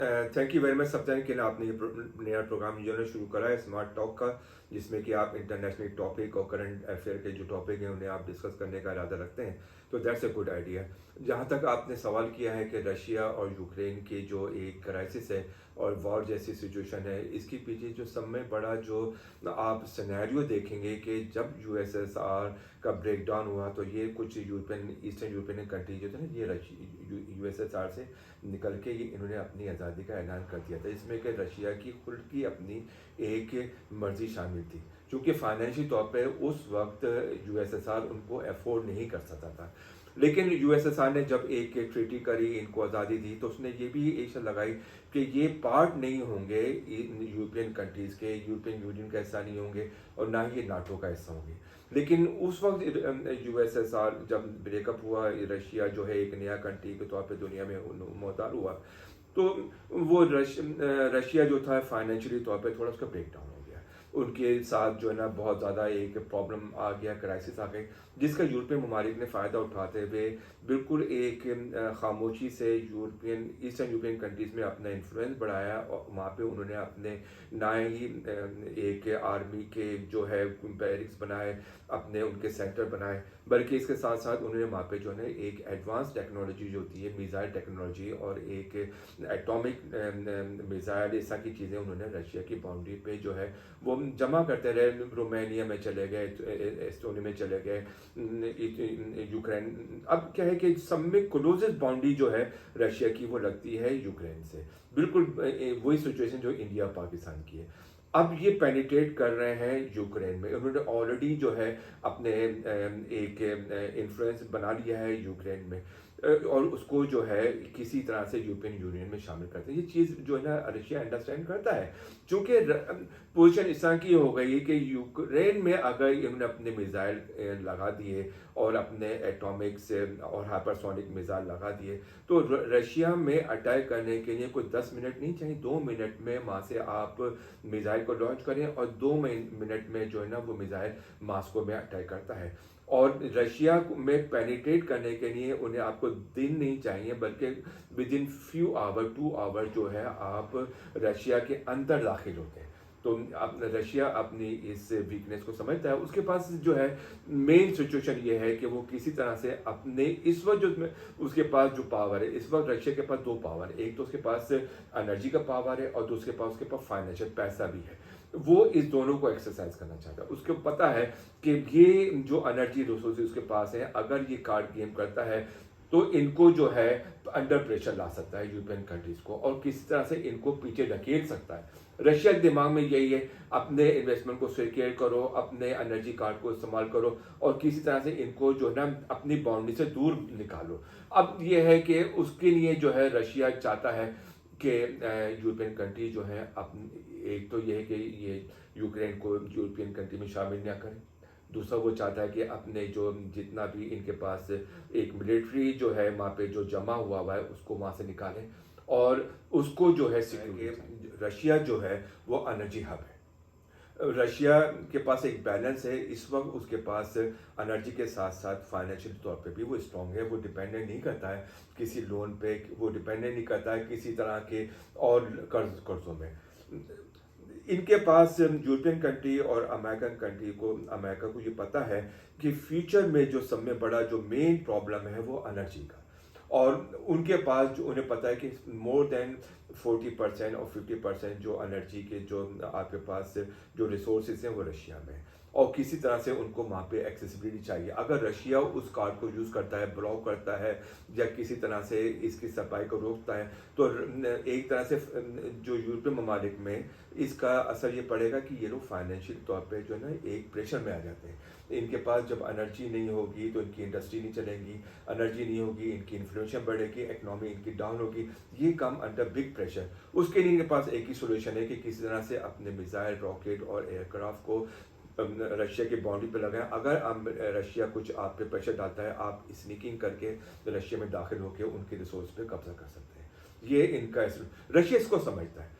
Thank you very much सप्ताह कि आपने ये नया प्रोग्राम जो है शुरू करा है स्मार्ट टॉक का, जिसमें कि आप इंटरनेशनल टॉपिक और करंट अफेयर के जो टॉपिक हैं उन्हें आप डिस्कस करने का इरादा रखते हैं। तो दैट्स अ गुड आइडिया। जहाँ तक आपने सवाल किया है कि रशिया और यूक्रेन की जो एक क्राइसिस है और वॉर जैसी सिचुएशन है, इसके पीछे जो सब में बड़ा जो आप सिनेरियो देखेंगे कि जब यूएसएसआर का ब्रेक डाउन हुआ तो ये कुछ यूरोपियन ईस्टर्न यूरोपियन कंट्री जो थे ना, ये यूएसएसआर से निकल के ये इन्होंने अपनी आज़ादी का ऐलान कर दिया था। इसमें कि रशिया की खुद की अपनी एक मर्जी शामिल थी, क्योंकि फाइनेंशियल तौर पे उस वक्त यूएसएसआर उनको अफोर्ड नहीं कर सकता था। लेकिन यूएसएसआर ने जब एक ट्रीटी करी, इनको आज़ादी दी, तो उसने ये भी एक शर्त लगाई कि ये पार्ट नहीं होंगे यूरोपियन कंट्रीज़ के, यूरोपियन यूनियन का हिस्सा नहीं होंगे और ना ही ये नाटो का हिस्सा होंगे। लेकिन उस वक्त यूएसएसआर जब ब्रेकअप हुआ, रशिया जो है एक नया कंट्री के तौर पे दुनिया में मोहतार हुआ, तो वो रशिया जो था फाइनेंशियली तौर पे थोड़ा उसका ब्रेक डाउन हो गया। उनके साथ जो है ना बहुत ज़्यादा एक प्रॉब्लम आ गया, क्राइसिस आ गई, जिसका यूरोपियन ममालिक ने फ़ायदा उठाते हुए बिल्कुल एक खामोशी से ईस्टर्न यूरोपियन कंट्रीज़ में अपना इन्फ्लुएंस बढ़ाया और वहाँ पे उन्होंने अपने ना ही एक आर्मी के जो है बैरिक्स बनाए, अपने उनके सेंटर बनाए, बल्कि इसके साथ साथ उन्होंने वहाँ पे जो है एक एडवांस टेक्नोलॉजी जो होती है, मिसाइल टेक्नोलॉजी और एक एटॉमिक मिसाइल, इस तरह की चीज़ें उन्होंने रशिया की बाउंड्री पे जो है वो जमा करते रहे। रोमानिया में चले गए, एस्टोनिया में चले गए, यूक्रेन। अब क्या है कि सब में क्लोजेस्ट बाउंड्री जो है रशिया की वो लगती है यूक्रेन से, बिल्कुल वही सिचुएशन जो इंडिया पाकिस्तान की है। अब ये पेनिट्रेट कर रहे हैं यूक्रेन में, उन्होंने ऑलरेडी जो है अपने एक इन्फ्लुएंस बना लिया है यूक्रेन में, और उसको जो है किसी तरह से यूरोपियन यूनियन में शामिल करते हैं। ये चीज़ जो है ना रशिया अंडरस्टैंड करता है, चूँकि पोजीशन इस तरह की हो गई कि यूक्रेन में अगर इन्होंने अपने मिसाइल लगा दिए और अपने एटॉमिक्स और हाइपरसोनिक मिसाइल लगा दिए, तो रशिया में अटैक करने के लिए कोई 10 मिनट नहीं चाहिए, 2 मिनट में वहाँ से आप मिसाइल को लॉन्च करें और 2 मिनट में जो है ना वो मिसाइल मॉस्को में अटैक करता है। और रशिया में पेनिट्रेट करने के लिए उन्हें आपको दिन नहीं चाहिए, बल्कि within few hour 2 hour जो है आप रशिया के अंदर दाखिल होते हैं। तो रशिया अपनी इस वीकनेस को समझता है। उसके पास जो है मेन सिचुएशन ये है कि वो किसी तरह से अपने इस वक्त जो उसके पास जो पावर है, इस वक्त रशिया के पास 2 पावर है। एक तो उसके पास एनर्जी का पावर है और दूसरे पास उसके पास फाइनेंशियल पैसा भी है। वो इस दोनों को एक्सरसाइज करना चाहता है। उसको पता है कि ये जो एनर्जी रिसोर्सेज उसके पास है, अगर ये कार्ड गेम करता है तो इनको जो है अंडर प्रेशर ला सकता है यूरोपियन कंट्रीज को, और किसी तरह से इनको पीछे ढकेल सकता है। रशिया के दिमाग में यही है, अपने इन्वेस्टमेंट को सिक्योर करो, अपने एनर्जी कार्ड को इस्तेमाल करो और किसी तरह से इनको जो है ना अपनी बाउंड्री से दूर निकालो। अब ये है कि उसके लिए जो है रशिया चाहता है कि यूरोपियन कंट्री जो है एक तो ये है कि ये यूक्रेन को यूरोपियन कंट्री में शामिल ना करें। दूसरा वो चाहता है कि अपने जो जितना भी इनके पास एक मिलिट्री जो है वहाँ पे जो जमा हुआ है उसको वहाँ से निकालें और उसको जो है सिक्योरिटी। रशिया जो है वो एनर्जी हब है, रशिया के पास एक बैलेंस है इस वक्त। उसके पास एनर्जी के साथ साथ फाइनेंशियल तौर पे भी वो स्ट्रॉन्ग है, वो डिपेंडेंट नहीं करता है किसी लोन पे, वो डिपेंडेंट नहीं करता है किसी तरह के और कर्जों में। इनके पास यूरोपियन कंट्री और अमेरिका को ये पता है कि फ्यूचर में जो सब में बड़ा जो मेन प्रॉब्लम है वो एनर्जी का, और उनके पास जो उन्हें पता है कि मोर देन 40% और 50% जो एनर्जी के जो आपके पास जो रिसोर्सेज हैं वो रशिया में है, और किसी तरह से उनको वहाँ पे एक्सेसिबिलिटी चाहिए। अगर रशिया उस कार्ड को यूज़ करता है, ब्लॉक करता है या किसी तरह से इसकी सप्लाई को रोकता है, तो एक तरह से जो यूरोपियन ममालिक में इसका असर ये पड़ेगा कि ये लोग फाइनेंशियल तौर पे जो है ना एक प्रेशर में आ जाते हैं। इनके पास जब एनर्जी नहीं होगी तो इनकी इंडस्ट्री नहीं चलेंगी, एनर्जी नहीं होगी इनकी इन्फ्लेशन बढ़ेगी, इकनॉमी इनकी डाउन होगी, ये कम अंडर बिग प्रेशर। उसके लिए इनके पास एक ही सोल्यूशन है कि किसी तरह से अपने मिसाइल, रॉकेट और एयरक्राफ्ट को रशिया की बाउंड्री पे लगाएं। अगर रशिया कुछ आप पे प्रेशर डालता है, आप स्नीकिंग करके रशिया में दाखिल होकर उनके रिसोर्स पे कब्जा कर सकते हैं। ये इनका रशिया इसको समझता है।